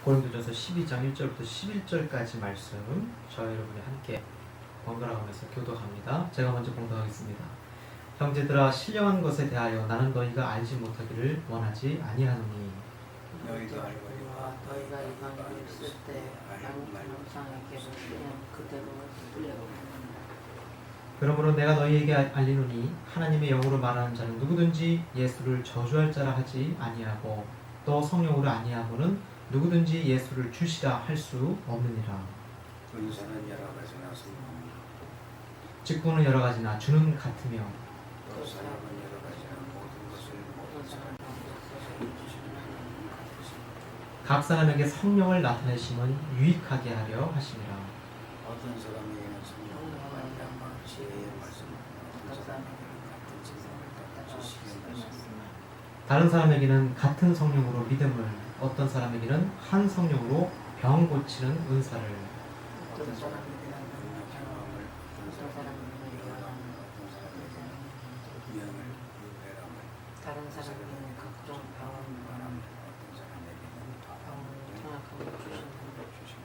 고린도전서 12장 1절부터 11절까지 말씀 저와 여러분이 함께 번갈아가면서 교독합니다. 제가 먼저 봉독하겠습니다. 형제들아, 신령한 것에 대하여 나는 너희가 알지 못하기를 원하지 아니하노니 너희도 알거니와 너희가 이방인을 쓸 때 나는 동상에게로 그냥 그대로 끌려옵니다. 그러므로 내가 너희에게 알리노니 하나님의 영으로 말하는 자는 누구든지 예수를 저주할 자라 하지 아니하고 또 성령으로 아니하고는 누구든지 예수를 주시라 할 수 없느니라. 은사는 여러 가지나 직분은 여러 가지나 주는 같으며 또 사람은 여러 가지나 모든 것을 모든 사람에게 주시는 하나님 같으시니 각 사람에게 성령을 나타내심은 유익하게 하려 하심이라. 어떤 사람에게는 성령을 말미암아 지혜의 말씀, 어떤 사람에게는 같은 진성을 가지시기에 말씀, 다른 사람에게는 같은 성령으로 믿음을, 어떤 사람에게는 한 성령으로 병 고치는 은사를, 어떤 사람에게는 능력 경험을, 어떤 사람에게는 예언함을, 어떤 사람에게는 명을 유배함을, 다른 사람에게는 각종 병을 바람을, 어떤 사람에게는 병을 통역하여 주시는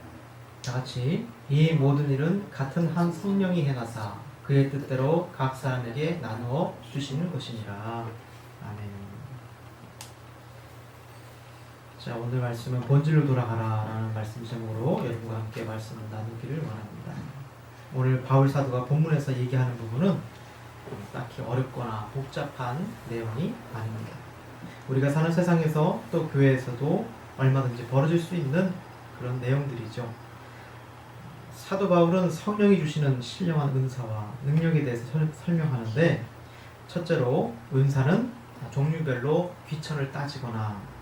다 같이 이 모든 일은 같은 한 성령이 행하사 그의 뜻대로 각 사람에게 나누어 주시는 것이니라. 아멘. 자, 오늘 말씀은 본질로 돌아가라 라는 말씀 제목으로 여러분과 함께 말씀을 나누기를 원합니다. 오늘 바울 사도가 본문에서 얘기하는 부분은 딱히 어렵거나 복잡한 내용이 아닙니다. 우리가 사는 세상에서 또 교회에서도 얼마든지 벌어질 수 있는 그런 내용들이죠. 사도 바울은 성령이 주시는 신령한 은사와 능력에 대해서 설명하는데, 첫째로 은사는 종류별로 귀천을 따지거나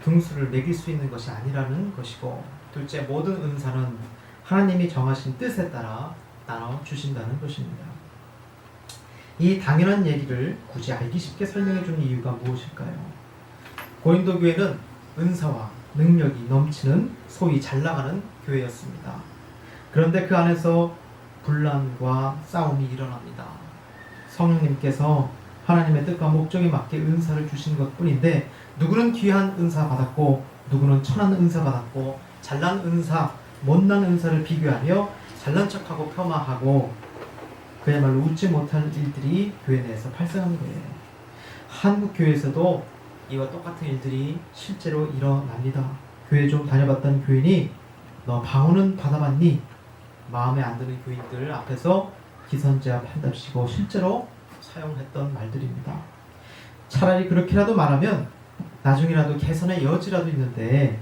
등수를 매길 수 있는 것이 아니라는 것이고, 둘째, 모든 은사는 하나님이 정하신 뜻에 따라 나눠 주신다는 것입니다. 이 당연한 얘기를 굳이 알기 쉽게 설명해 주는 이유가 무엇일까요? 고린도 교회는 은사와 능력이 넘치는 소위 잘 나가는 교회였습니다. 그런데 그 안에서 분란과 싸움이 일어납니다. 성령님께서 하나님의 뜻과 목적에 맞게 은사를 주신 것뿐인데, 누구는 귀한 은사 받았고 누구는 천한 은사 받았고, 잘난 은사, 못난 은사를 비교하며 잘난 척하고 폄하하고 그야말로 웃지 못할 일들이 교회 내에서 발생한 거예요. 한국 교회에서도 이와 똑같은 일들이 실제로 일어납니다. 교회 좀 다녀봤던 교인이 너 방언은 받아봤니? 마음에 안 드는 교인들 앞에서 기선제압 한답시고 실제로 사용했던 말들입니다. 차라리 그렇게라도 말하면 나중이라도 개선의 여지라도 있는데,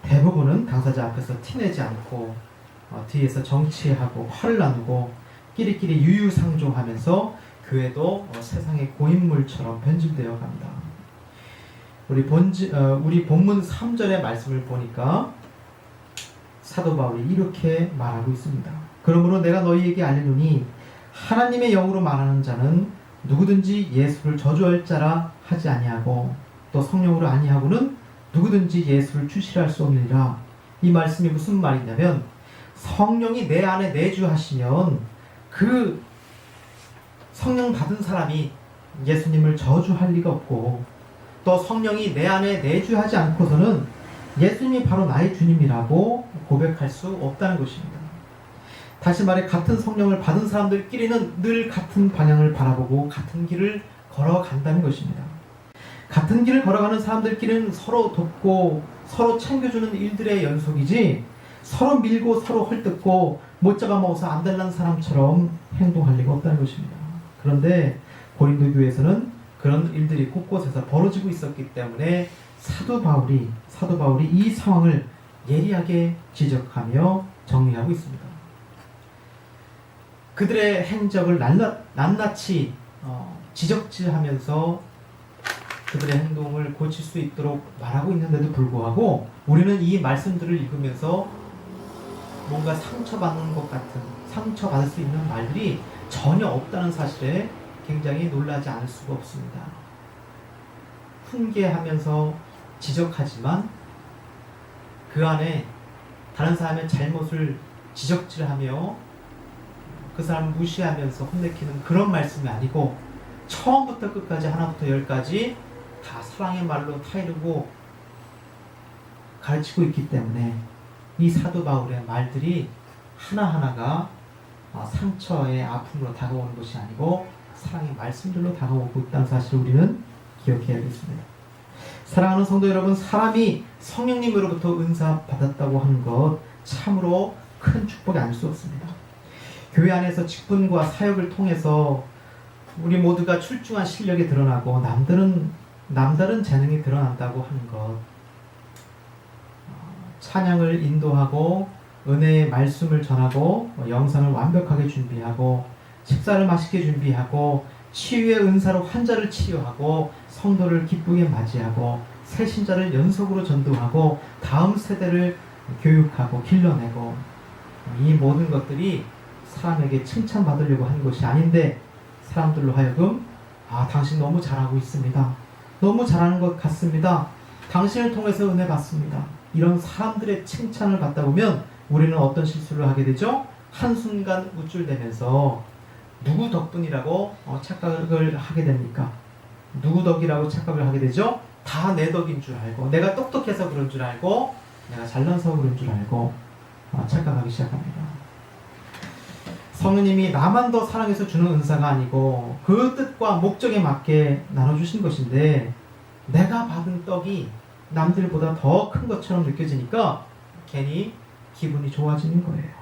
대부분은 당사자 앞에서 티내지 않고 뒤에서 정치하고 화를 나누고 끼리끼리 유유상종하면서 교회도 세상의 고인물처럼 변질되어 갑니다. 우리 본문 3절의 말씀을 보니까 사도 바울이 이렇게 말하고 있습니다. 그러므로 내가 너희에게 알리노니 하나님의 영으로 말하는 자는 누구든지 예수를 저주할 자라 하지 아니하고 또 성령으로 아니하고는 누구든지 예수를 주시라 할 수 없느니라. 이 말씀이 무슨 말이냐면, 성령이 내 안에 내주하시면 그 성령 받은 사람이 예수님을 저주할 리가 없고, 또 성령이 내 안에 내주하지 않고서는 예수님이 바로 나의 주님이라고 고백할 수 없다는 것입니다. 다시 말해, 같은 성령을 받은 사람들끼리는 늘 같은 방향을 바라보고 같은 길을 걸어간다는 것입니다. 같은 길을 걸어가는 사람들끼리는 서로 돕고 서로 챙겨주는 일들의 연속이지, 서로 밀고 서로 헐뜯고 못 잡아먹어서 안 될란 사람처럼 행동할 리가 없다는 것입니다. 그런데 고린도 교회에서는 그런 일들이 곳곳에서 벌어지고 있었기 때문에 사도 바울이 이 상황을 예리하게 지적하며 정리하고 있습니다. 그들의 행적을 낱낱이 지적질하면서 그들의 행동을 고칠 수 있도록 말하고 있는데도 불구하고, 우리는 이 말씀들을 읽으면서 뭔가 상처받는 것 같은, 상처받을 수 있는 말들이 전혀 없다는 사실에 굉장히 놀라지 않을 수가 없습니다. 훈계하면서 지적하지만 그 안에 다른 사람의 잘못을 지적질하며 그 사람을 무시하면서 혼내키는 그런 말씀이 아니고, 처음부터 끝까지 하나부터 열까지 다 사랑의 말로 타이르고 가르치고 있기 때문에 이 사도 바울의 말들이 하나하나가 상처의 아픔으로 다가오는 것이 아니고 사랑의 말씀들로 다가오고 있다는 사실을 우리는 기억해야겠습니다. 사랑하는 성도 여러분, 사람이 성령님으로부터 은사 받았다고 하는 것 참으로 큰 축복이 아닐 수 없습니다. 교회 안에서 직분과 사역을 통해서 우리 모두가 출중한 실력이 드러나고 남다른 재능이 드러난다고 하는 것, 찬양을 인도하고 은혜의 말씀을 전하고 영상을 완벽하게 준비하고 식사를 맛있게 준비하고 치유의 은사로 환자를 치유하고 성도를 기쁘게 맞이하고 새 신자를 연속으로 전도하고 다음 세대를 교육하고 길러내고, 이 모든 것들이 사람에게 칭찬받으려고 하는 것이 아닌데 사람들로 하여금 당신 너무 잘하고 있습니다, 너무 잘하는 것 같습니다, 당신을 통해서 은혜 받습니다, 이런 사람들의 칭찬을 받다 보면 우리는 어떤 실수를 하게 되죠? 한순간 우쭐대면서 누구 덕분이라고 착각을 하게 됩니까? 누구 덕이라고 착각을 하게 되죠? 다 내 덕인 줄 알고, 내가 똑똑해서 그런 줄 알고, 내가 잘나서 그런 줄 알고 착각하기 시작합니다. 성령님이 나만 더 사랑해서 주는 은사가 아니고 그 뜻과 목적에 맞게 나눠주신 것인데, 내가 받은 떡이 남들보다 더 큰 것처럼 느껴지니까 괜히 기분이 좋아지는 거예요.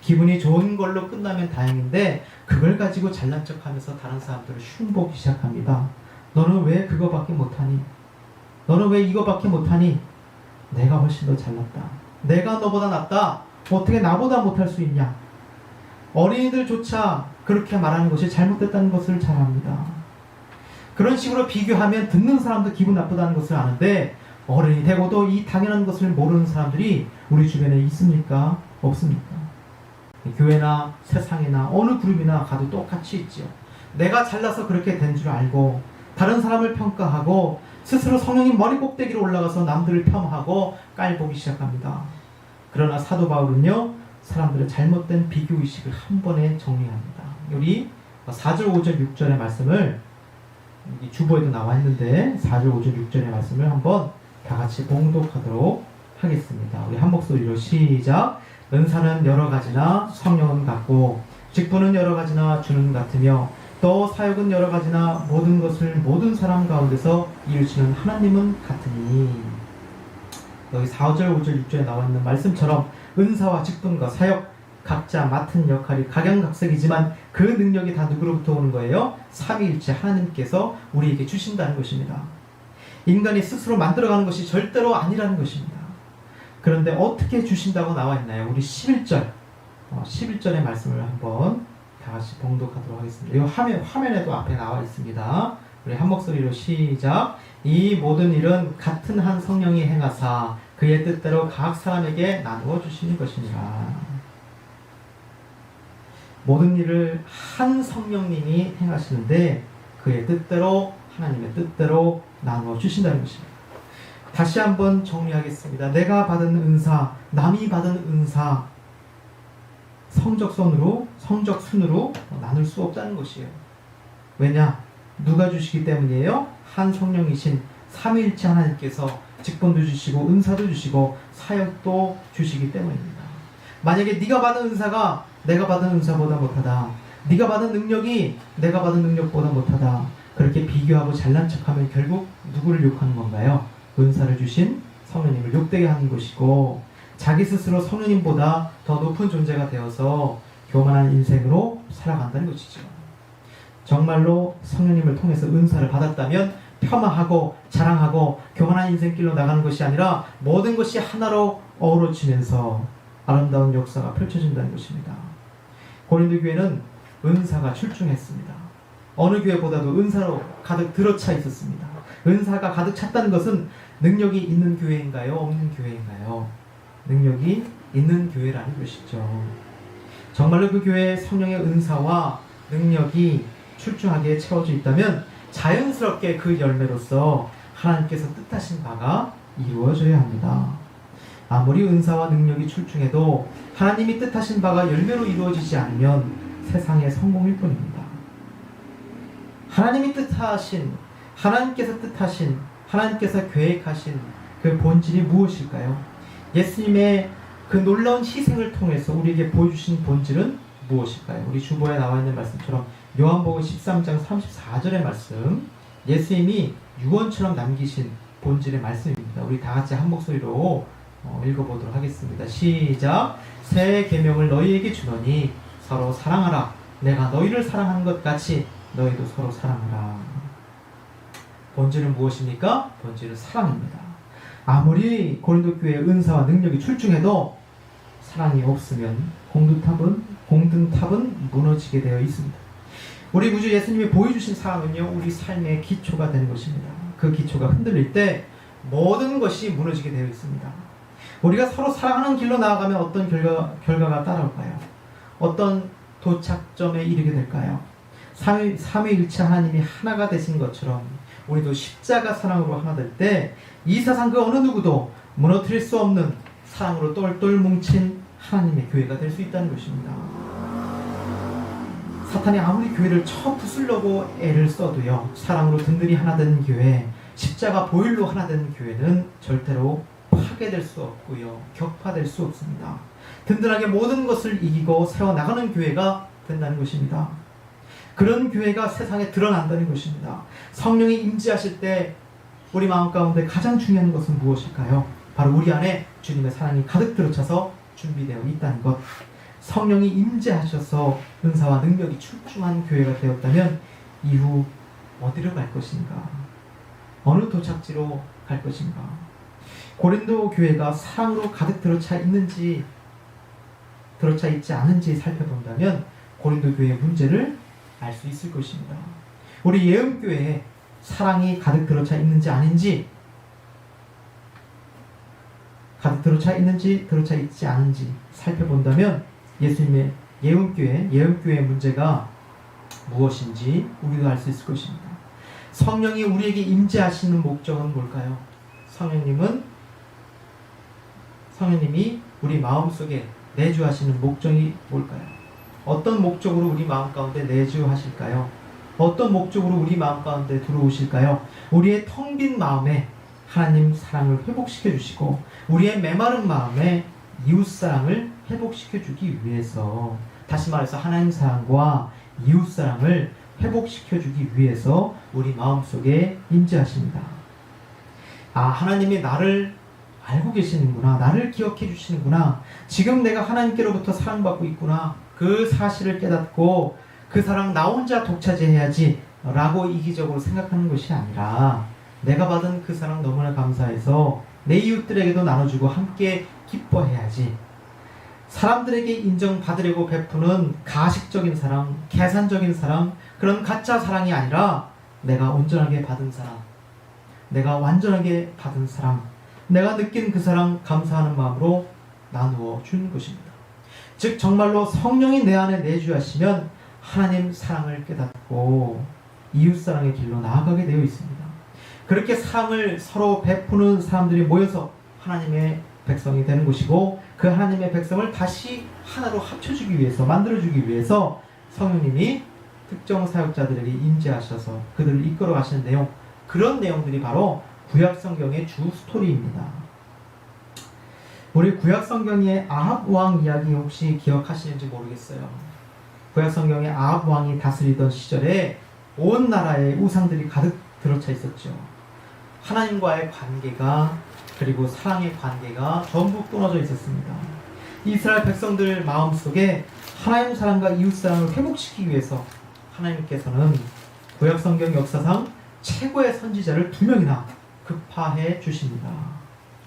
기분이 좋은 걸로 끝나면 다행인데 그걸 가지고 잘난 척하면서 다른 사람들을 흉보기 시작합니다. 너는 왜 그거밖에 못하니? 너는 왜 이거밖에 못하니? 내가 훨씬 더 잘났다, 내가 너보다 낫다, 어떻게 나보다 못할 수 있냐? 어린이들조차 그렇게 말하는 것이 잘못됐다는 것을 잘 압니다. 그런 식으로 비교하면 듣는 사람도 기분 나쁘다는 것을 아는데, 어른이 되고도 이 당연한 것을 모르는 사람들이 우리 주변에 있습니까? 없습니까? 교회나 세상이나 어느 그룹이나 가도 똑같이 있지요. 내가 잘나서 그렇게 된 줄 알고 다른 사람을 평가하고 스스로 성령님 머리 꼭대기로 올라가서 남들을 폄하하고 깔보기 시작합니다. 그러나 사도 바울은요, 사람들의 잘못된 비교의식을 한 번에 정리합니다. 우리 4절, 5절, 6절의 말씀을, 주보에도 나와 있는데 4절, 5절, 6절의 말씀을 한번 다 같이 봉독하도록 하겠습니다. 우리 한 목소리로 시작. 은사는 여러 가지나 성령은 같고 직분은 여러 가지나 주는 같으며 또 사역은 여러 가지나 모든 것을 모든 사람 가운데서 이루시는 하나님은 같으니. 여기 4절, 5절, 6절에 나와 있는 말씀처럼 은사와 직분과 사역 각자 맡은 역할이 각양각색이지만 그 능력이 다 누구로부터 오는 거예요? 삼위일체 하나님께서 우리에게 주신다는 것입니다. 인간이 스스로 만들어가는 것이 절대로 아니라는 것입니다. 그런데 어떻게 주신다고 나와 있나요? 우리 11절의 말씀을 한번 다 같이 봉독하도록 하겠습니다. 이 화면에도 앞에 나와 있습니다. 우리 한 목소리로 시작. 이 모든 일은 같은 한 성령이 행하사 그의 뜻대로 각 사람에게 나누어 주시는 것이니라. 모든 일을 한 성령님이 행하시는데 그의 뜻대로, 하나님의 뜻대로 나누어 주신다는 것입니다. 다시 한번 정리하겠습니다. 내가 받은 은사, 남이 받은 은사, 성적순으로 나눌 수 없다는 것이에요. 왜냐? 누가 주시기 때문이에요? 한 성령이신 삼위일체 하나님께서 직분도 주시고 은사도 주시고 사역도 주시기 때문입니다. 만약에 네가 받은 은사가 내가 받은 은사보다 못하다, 네가 받은 능력이 내가 받은 능력보다 못하다, 그렇게 비교하고 잘난 척하면 결국 누구를 욕하는 건가요? 은사를 주신 성령님을 욕되게 하는 것이고, 자기 스스로 성령님보다 더 높은 존재가 되어서 교만한 인생으로 살아간다는 것이죠. 정말로 성령님을 통해서 은사를 받았다면 폄하하고 자랑하고 교만한 인생길로 나가는 것이 아니라 모든 것이 하나로 어우러지면서 아름다운 역사가 펼쳐진다는 것입니다. 고린도 교회는 은사가 출중했습니다. 어느 교회보다도 은사로 가득 들어차 있었습니다. 은사가 가득 찼다는 것은 능력이 있는 교회인가요? 없는 교회인가요? 능력이 있는 교회라는 것이죠. 정말로 그 교회에 성령의 은사와 능력이 출중하게 채워져 있다면 자연스럽게 그 열매로서 하나님께서 뜻하신 바가 이루어져야 합니다. 아무리 은사와 능력이 출중해도 하나님이 뜻하신 바가 열매로 이루어지지 않으면 세상의 성공일 뿐입니다. 하나님이 뜻하신, 하나님께서 뜻하신, 하나님께서 계획하신 그 본질이 무엇일까요? 예수님의 그 놀라운 희생을 통해서 우리에게 보여주신 본질은 무엇일까요? 우리 주보에 나와 있는 말씀처럼 요한복음 13장 34절의 말씀, 예수님이 유언처럼 남기신 본질의 말씀입니다. 우리 다 같이 한 목소리로 읽어보도록 하겠습니다. 시작. 새 계명을 너희에게 주노니 서로 사랑하라. 내가 너희를 사랑하는 것 같이 너희도 서로 사랑하라. 본질은 무엇입니까? 본질은 사랑입니다. 아무리 고린도 교회의 은사와 능력이 출중해도 사랑이 없으면 공든탑은 무너지게 되어 있습니다. 우리 구주 예수님이 보여주신 사랑은요, 우리 삶의 기초가 되는 것입니다. 그 기초가 흔들릴 때 모든 것이 무너지게 되어 있습니다. 우리가 서로 사랑하는 길로 나아가면 어떤 결과가 따라올까요? 어떤 도착점에 이르게 될까요? 삼위일체 하나님이 하나가 되신 것처럼 우리도 십자가 사랑으로 하나 될 때 이 세상 그 어느 누구도 무너뜨릴 수 없는 사랑으로 똘똘 뭉친 하나님의 교회가 될 수 있다는 것입니다. 사탄이 아무리 교회를 부수려고 애를 써도요, 사랑으로 든든히 하나 되는 교회, 십자가 보혈로 하나 되는 교회는 절대로 파괴될 수 없고요, 격파될 수 없습니다. 든든하게 모든 것을 이기고 세워나가는 교회가 된다는 것입니다. 그런 교회가 세상에 드러난다는 것입니다. 성령이 임재하실 때 우리 마음 가운데 가장 중요한 것은 무엇일까요? 바로 우리 안에 주님의 사랑이 가득 들어차서 준비되어 있다는 것. 성령이 임재하셔서 은사와 능력이 출중한 교회가 되었다면 이후 어디로 갈 것인가? 어느 도착지로 갈 것인가? 고린도 교회가 사랑으로 가득 들어차 있는지 들어차 있지 않은지 살펴본다면 고린도 교회의 문제를 알 수 있을 것입니다. 우리 예음교회에 사랑이 가득 들어차 있는지 아닌지, 가득 들어차 있는지 들어차 있지 않은지 살펴본다면 예수님의 예음교회의 문제가 무엇인지 우리도 알 수 있을 것입니다. 성령이 우리에게 임재하시는 목적은 뭘까요? 성령님이 우리 마음속에 내주하시는 목적이 뭘까요? 어떤 목적으로 우리 마음 가운데 내주하실까요? 어떤 목적으로 우리 마음 가운데 들어오실까요? 우리의 텅 빈 마음에 하나님 사랑을 회복시켜 주시고 우리의 메마른 마음에 이웃 사랑을 회복시켜 주기 위해서, 다시 말해서 하나님 사랑과 이웃 사랑을 회복시켜 주기 위해서 우리 마음속에 임재하십니다. 아, 하나님이 나를 알고 계시는구나, 나를 기억해 주시는구나, 지금 내가 하나님께로부터 사랑받고 있구나, 그 사실을 깨닫고 그 사랑 나 혼자 독차지해야지 라고 이기적으로 생각하는 것이 아니라 내가 받은 그 사랑 너무나 감사해서 내 이웃들에게도 나눠주고 함께 기뻐해야지. 사람들에게 인정받으려고 베푸는 가식적인 사랑, 계산적인 사랑, 그런 가짜 사랑이 아니라 내가 온전하게 받은 사랑, 내가 완전하게 받은 사랑, 내가 느낀 그 사랑 감사하는 마음으로 나누어 주는 것입니다. 즉 정말로 성령이 내 안에 내주하시면 하나님 사랑을 깨닫고 이웃사랑의 길로 나아가게 되어 있습니다. 그렇게 사랑을 서로 베푸는 사람들이 모여서 하나님의 백성이 되는 것이고, 그 하나님의 백성을 다시 하나로 합쳐주기 위해서, 만들어주기 위해서 성령님이 특정 사역자들에게 임재하셔서 그들을 이끌어 가시는 내용, 그런 내용들이 바로 구약성경의 주 스토리입니다. 우리 구약성경의 아합 왕 이야기 혹시 기억하시는지 모르겠어요. 구약성경의 아합 왕이 다스리던 시절에 온 나라에 우상들이 가득 들어차 있었죠. 하나님과의 관계가, 그리고 사랑의 관계가 전부 끊어져 있었습니다. 이스라엘 백성들 마음속에 하나님 사랑과 이웃 사랑을 회복시키기 위해서 하나님께서는 구약성경 역사상 최고의 선지자를 2명이나 급파해 주십니다.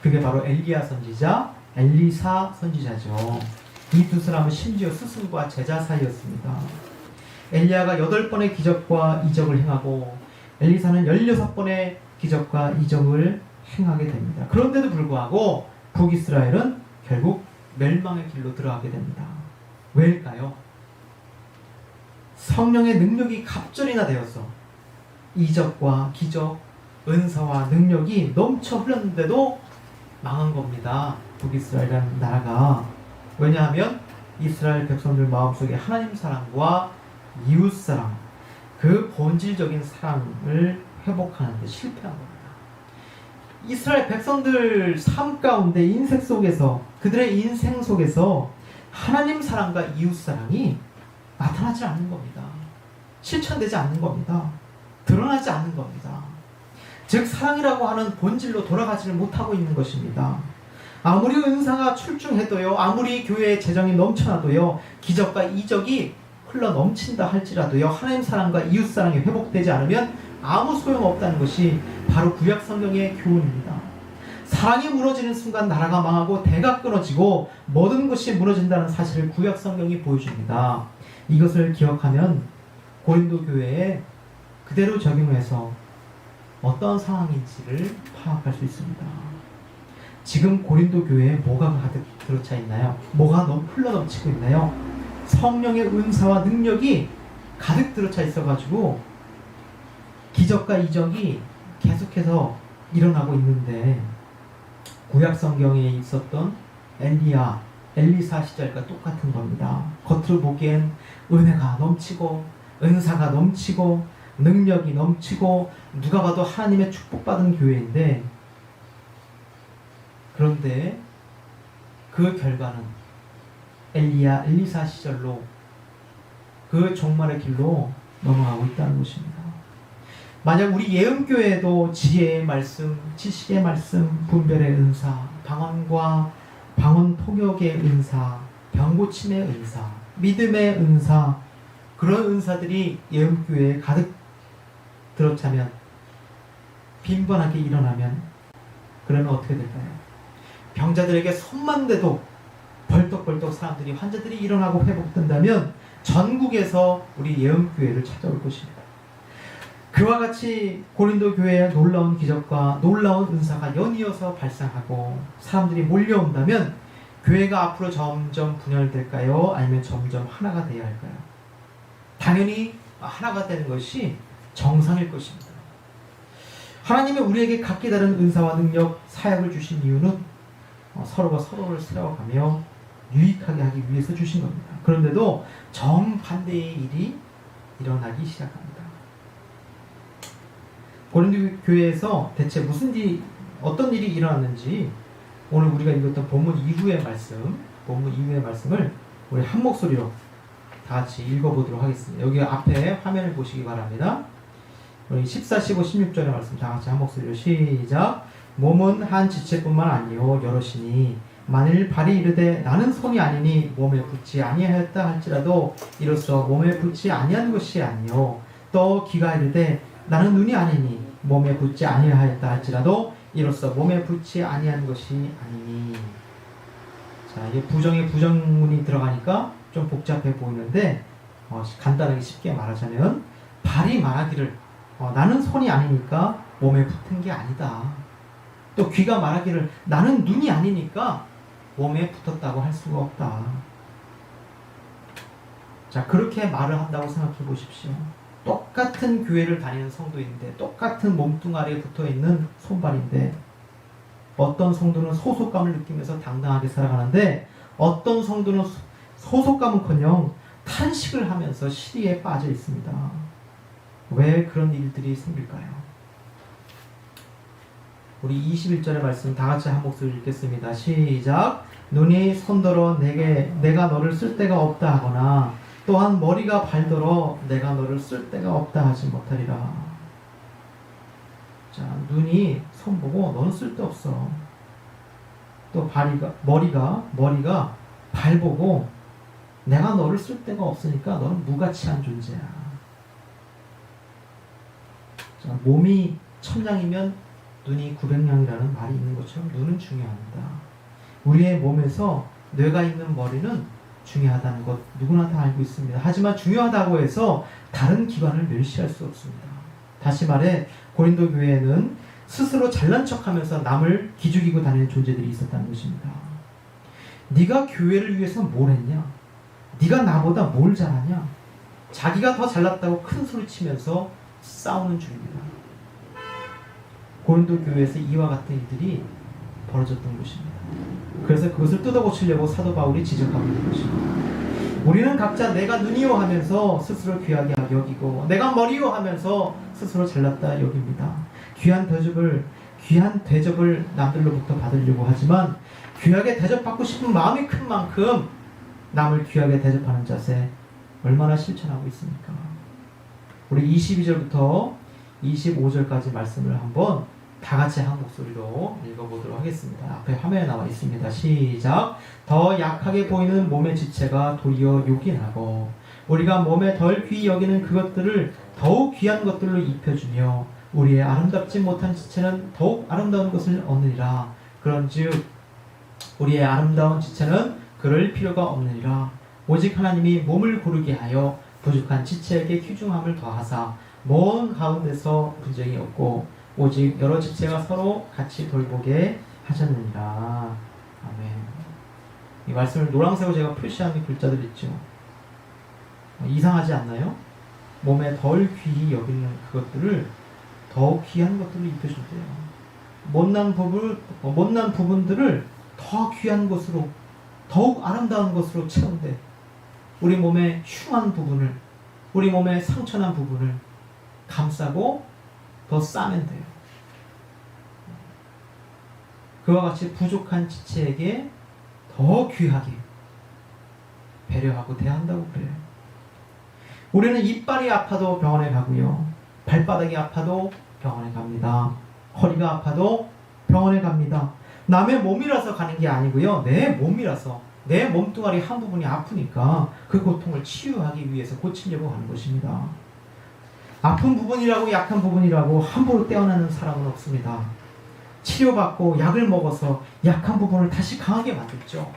그게 바로 엘리야 선지자, 엘리사 선지자죠. 이 두 사람은 심지어 스승과 제자 사이였습니다. 엘리야가 8번의 기적과 이적을 행하고 엘리사는 16번의 기적과 이적을 행하게 됩니다. 그런데도 불구하고 북이스라엘은 결국 멸망의 길로 들어가게 됩니다. 왜일까요? 성령의 능력이 갑절이나 되어서 이적과 기적, 은사와 능력이 넘쳐 흘렀는데도 망한 겁니다. 북이스라엘이라는 나라가. 왜냐하면 이스라엘 백성들 마음속에 하나님 사랑과 이웃 사랑, 그 본질적인 사랑을 회복하는 데 실패한 겁니다. 이스라엘 백성들 삶 가운데 인생 속에서 그들의 인생 속에서 하나님 사랑과 이웃 사랑이 나타나지 않는 겁니다. 실천되지 않는 겁니다. 드러나지 않는 겁니다. 즉 사랑이라고 하는 본질로 돌아가지를 못하고 있는 것입니다. 아무리 은사가 출중해도요, 아무리 교회의 재정이 넘쳐나도요, 기적과 이적이 흘러 넘친다 할지라도요, 하나님 사랑과 이웃 사랑이 회복되지 않으면 아무 소용없다는 것이 바로 구약 성경의 교훈입니다. 사랑이 무너지는 순간 나라가 망하고 대가 끊어지고 모든 것이 무너진다는 사실을 구약 성경이 보여줍니다. 이것을 기억하면 고린도 교회에 그대로 적용해서 어떤 상황인지를 파악할 수 있습니다. 지금 고린도 교회에 뭐가 가득 들어차 있나요? 뭐가 흘러 넘치고 있나요? 성령의 은사와 능력이 가득 들어차 있어가지고 기적과 이적이 계속해서 일어나고 있는데 구약 성경에 있었던 엘리야, 엘리사 시절과 똑같은 겁니다. 겉으로 보기엔 은혜가 넘치고 은사가 넘치고 능력이 넘치고 누가 봐도 하나님의 축복받은 교회인데, 그런데 그 결과는 엘리야, 엘리사 시절로 그 종말의 길로 넘어가고 있다는 것입니다. 만약 우리 예언교회도 지혜의 말씀, 지식의 말씀, 분별의 은사, 방언과 방언 통역의 은사, 병고침의 은사, 믿음의 은사, 그런 은사들이 예언교회에 가득 들어차면, 빈번하게 일어나면 그러면 어떻게 될까요? 병자들에게 손만 대도 벌떡벌떡 사람들이, 환자들이 일어나고 회복된다면 전국에서 우리 예언교회를 찾아올 것입니다. 그와 같이 고린도 교회에 놀라운 기적과 놀라운 은사가 연이어서 발생하고 사람들이 몰려온다면 교회가 앞으로 점점 분열될까요? 아니면 점점 하나가 되어야 할까요? 당연히 하나가 되는 것이 정상일 것입니다. 하나님이 우리에게 각기 다른 은사와 능력, 사역을 주신 이유는 서로가 서로를 세워가며 유익하게 하기 위해서 주신 겁니다. 그런데도 정반대의 일이 일어나기 시작합니다. 고린도 교회에서 대체 무슨 일이, 어떤 일이 일어났는지 오늘 우리가 읽었던 본문 이후의 말씀을 우리 한 목소리로 다 같이 읽어보도록 하겠습니다. 여기 앞에 화면을 보시기 바랍니다. 우리 14, 15, 16절의 말씀 다 같이 한 목소리로 시작. 몸은 한 지체뿐만 아니요 여럿이니 만일 발이 이르되 나는 손이 아니니 몸에 붙지 아니하였다 할지라도 이로써 몸에 붙지 아니한 것이 아니요, 또 귀가 이르되 나는 눈이 아니니 몸에 붙지 아니하였다 할지라도 이로써 몸에 붙지 아니한 것이 아니니. 자, 이게 부정에 부정문이 들어가니까 좀 복잡해 보이는데 간단하게 쉽게 말하자면 발이 말하기를 나는 손이 아니니까 몸에 붙은 게 아니다. 또 귀가 말하기를 나는 눈이 아니니까 몸에 붙었다고 할 수가 없다. 자, 그렇게 말을 한다고 생각해 보십시오. 똑같은 교회를 다니는 성도인데, 똑같은 몸뚱아리에 붙어있는 손발인데, 어떤 성도는 소속감을 느끼면서 당당하게 살아가는데 어떤 성도는 소속감은커녕 탄식을 하면서 시리에 빠져 있습니다. 왜 그런 일들이 생길까요? 우리 21절의 말씀 다 같이 한 목소리 읽겠습니다. 시작. 눈이 손더러 내가 너를 쓸 데가 없다 하거나 또한 머리가 발더러 내가 너를 쓸 데가 없다 하지 못하리라. 자, 눈이 손 보고 너는 쓸데없어. 또 머리가 발 보고 내가 너를 쓸 데가 없으니까 너는 무가치한 존재야. 자, 몸이 1000냥이면 눈이 900냥이라는 말이 있는 것처럼 눈은 중요합니다. 우리의 몸에서 뇌가 있는 머리는 중요하다는 것 누구나 다 알고 있습니다. 하지만 중요하다고 해서 다른 기관을 멸시할 수 없습니다. 다시 말해 고린도 교회에는 스스로 잘난 척하면서 남을 기죽이고 다니는 존재들이 있었다는 것입니다. 네가 교회를 위해서 뭘 했냐? 네가 나보다 뭘 잘하냐? 자기가 더 잘났다고 큰 소리 치면서 싸우는 중입니다. 고린도 교회에서 이와 같은 일들이 벌어졌던 것입니다. 그래서 그것을 뜯어고치려고 사도 바울이 지적하고 있는 것입니다. 우리는 각자 내가 눈이요 하면서 스스로 귀하게 여기고 내가 머리요 하면서 스스로 잘났다 여깁니다. 귀한 대접을 귀한 대접을 남들로부터 받으려고 하지만 귀하게 대접받고 싶은 마음이 큰 만큼 남을 귀하게 대접하는 자세 얼마나 실천하고 있습니까? 우리 22절부터 25절까지 말씀을 한번 다 같이 한 목소리로 읽어보도록 하겠습니다. 앞에 화면에 나와 있습니다. 시작. 더 약하게 보이는 몸의 지체가 도리어 요긴하고 우리가 몸에 덜 귀히 여기는 그것들을 더욱 귀한 것들로 입혀주며 우리의 아름답지 못한 지체는 더욱 아름다운 것을 얻느니라. 그런즉 우리의 아름다운 지체는 그럴 필요가 없느니라. 오직 하나님이 몸을 고르게 하여 부족한 지체에게 귀중함을 더하사 먼 가운데서 분쟁이 없고 오직 여러 지체가 서로 같이 돌보게 하셨느니라. 아멘. 이 말씀을 노란색으로 제가 표시한 글자들 있죠. 이상하지 않나요? 몸에 덜 귀히 여기는 그것들을 더욱 귀한 것들로 입혀준대요. 못난 부분들을 더 귀한 것으로, 더욱 아름다운 것으로 채운대. 우리 몸의 흉한 부분을, 우리 몸의 상처난 부분을 감싸고 더 싸면 돼요. 그와 같이 부족한 지체에게 더 귀하게 배려하고 대한다고 그래요. 우리는 이빨이 아파도 병원에 가고요. 발바닥이 아파도 병원에 갑니다. 허리가 아파도 병원에 갑니다. 남의 몸이라서 가는 게 아니고요. 내 몸이라서, 내 몸뚱아리 한 부분이 아프니까 그 고통을 치유하기 위해서 고치려고 하는 것입니다. 아픈 부분이라고 약한 부분이라고 함부로 떼어내는 사람은 없습니다. 치료받고 약을 먹어서 약한 부분을 다시 강하게 만들죠.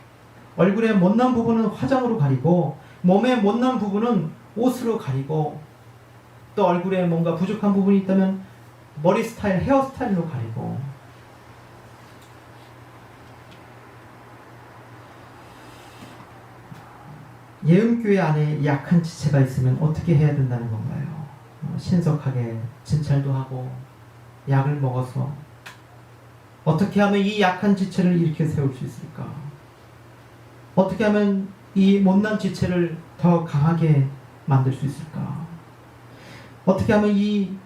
얼굴의 못난 부분은 화장으로 가리고 몸의 못난 부분은 옷으로 가리고 또 얼굴에 뭔가 부족한 부분이 있다면 머리 스타일, 헤어스타일로 가리고 예음교회 안에 약한 지체가 있으면 어떻게 해야 된다는 건가요? 신속하게 진찰도 하고 약을 먹어서 어떻게 하면 이 약한 지체를 일으켜 세울 수 있을까? 어떻게 하면 이 못난 지체를 더 강하게 만들 수 있을까? 어떻게 하면 이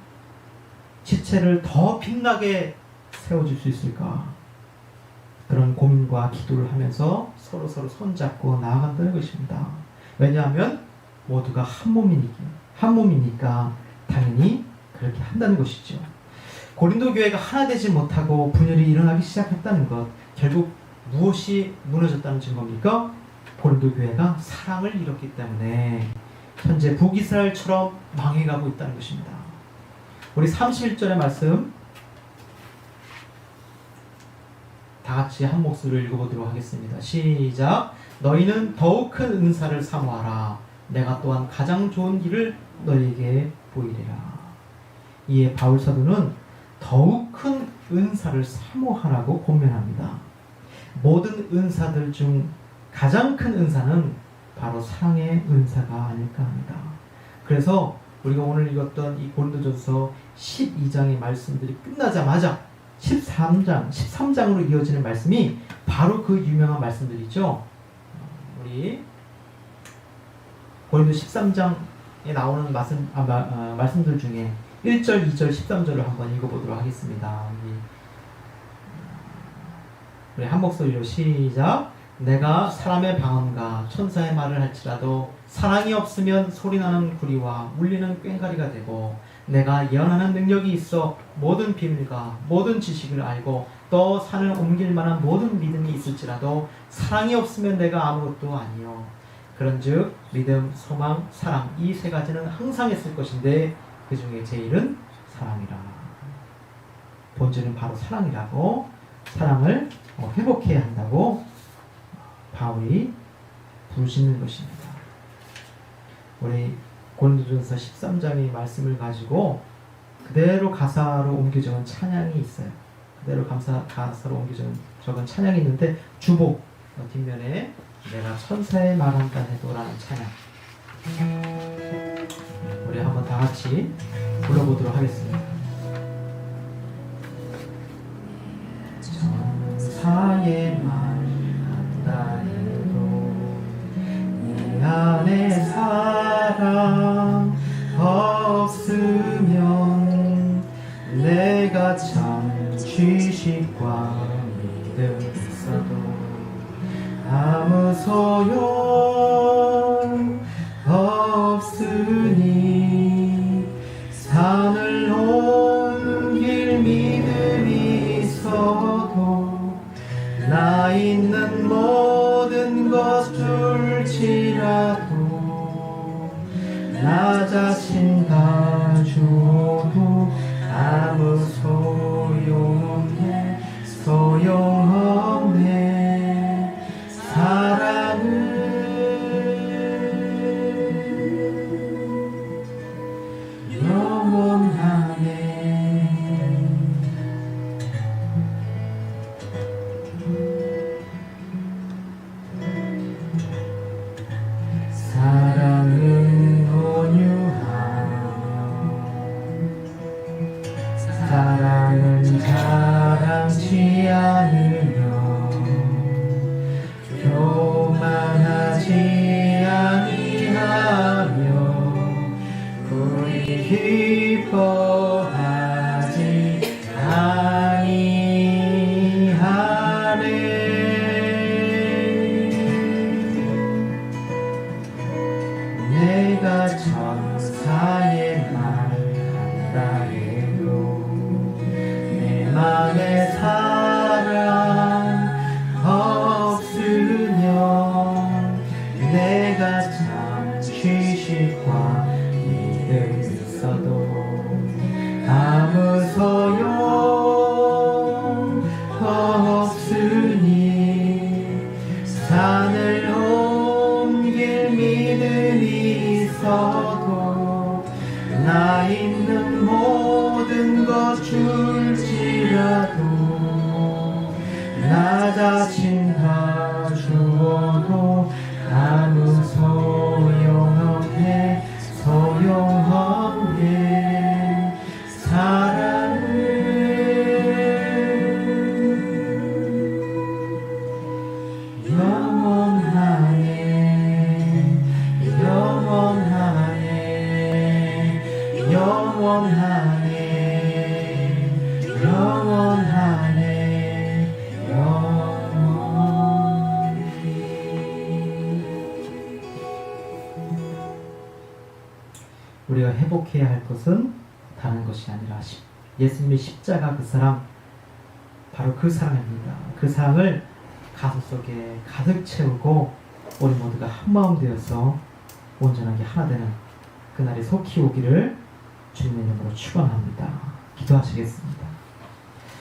지체를 더 빛나게 세워줄 수 있을까? 그런 고민과 기도를 하면서 서로 손잡고 나아간다는 것입니다. 왜냐하면 모두가 한 몸이니까 당연히 그렇게 한다는 것이죠. 고린도 교회가 하나 되지 못하고 분열이 일어나기 시작했다는 것, 결국 무엇이 무너졌다는 증거입니까? 고린도 교회가 사랑을 잃었기 때문에 현재 북이스라엘처럼 망해가고 있다는 것입니다. 우리 31절의 말씀 다 같이 한 목소리를 읽어보도록 하겠습니다. 시작. 너희는 더욱 큰 은사를 사모하라. 내가 또한 가장 좋은 길을 너희에게 보이리라. 이에 바울 사도는 더욱 큰 은사를 사모하라고 권면합니다. 모든 은사들 중 가장 큰 은사는 바로 사랑의 은사가 아닐까 합니다. 그래서 우리가 오늘 읽었던 이 고린도전서 12장의 말씀들이 끝나자마자 13장으로 이어지는 말씀이 바로 그 유명한 말씀들이죠. 우리 고린도 13장에 나오는 말씀들 중에 1절, 2절, 13절을 한번 읽어보도록 하겠습니다. 우리 한 목소리로 시작. 내가 사람의 방언과 천사의 말을 할지라도 사랑이 없으면 소리나는 구리와 울리는 꽹과리가 되고 내가 예언하는 능력이 있어 모든 비밀과 모든 지식을 알고 또 산을 옮길 만한 모든 믿음이 있을지라도 사랑이 없으면 내가 아무것도 아니요. 그런즉 믿음, 소망, 사랑 이 세 가지는 항상 있을 것인데 그 중에 제일은 사랑이라. 본질은 바로 사랑이라고, 사랑을 회복해야 한다고 바울이 부르시는 것입니다. 우리 고린도전서 13장의 말씀을 가지고 그대로 가사로 옮겨 적은 찬양이 있어요. 그대로 가사로 옮겨 적은 찬양이 있는데 주복 뒷면에 내가 천사의 말한다 해도라는 찬양, 우리 한번 다 같이 불러보도록 하겠습니다. 천사의 말한다 해도 내 안에 사랑 없으면 내가 참 소용 없으니 산을 옮길 믿음이 있어도 나 있는 모든 것 줄지라도 나 자신 다 주어도 아무 소용없네 소용없네 사랑은 영원하네 사랑은 온유하며 사랑은 자랑치 않으며 교만하지 아니하며 우리 기뻐하지 아니하네 내가 천사의 말한다 해도 내 맘에 사랑 없으면 내가 잠시 실과 믿음 있어도 아무 소용 없으니 산을 옮길 믿음이 있어도 나 있는 모든 것 줄지라도 나 자신 다 주어도 아무 소용없네 소용없네 사랑은 영원하네 영원하네 영원하네 영원하네 영원히 우리가 회복해야 할 것은 다른 것이 아니라 예수님의 십자가 그 사랑 바로 그 사랑입니다. 그 사랑을 가슴 속에 가득 채우고 우리 모두가 한마음 되어서 온전하게 하나 되는 그날이 속히 오기를 주님의 이름으로 축원합니다. 기도하시겠습니다.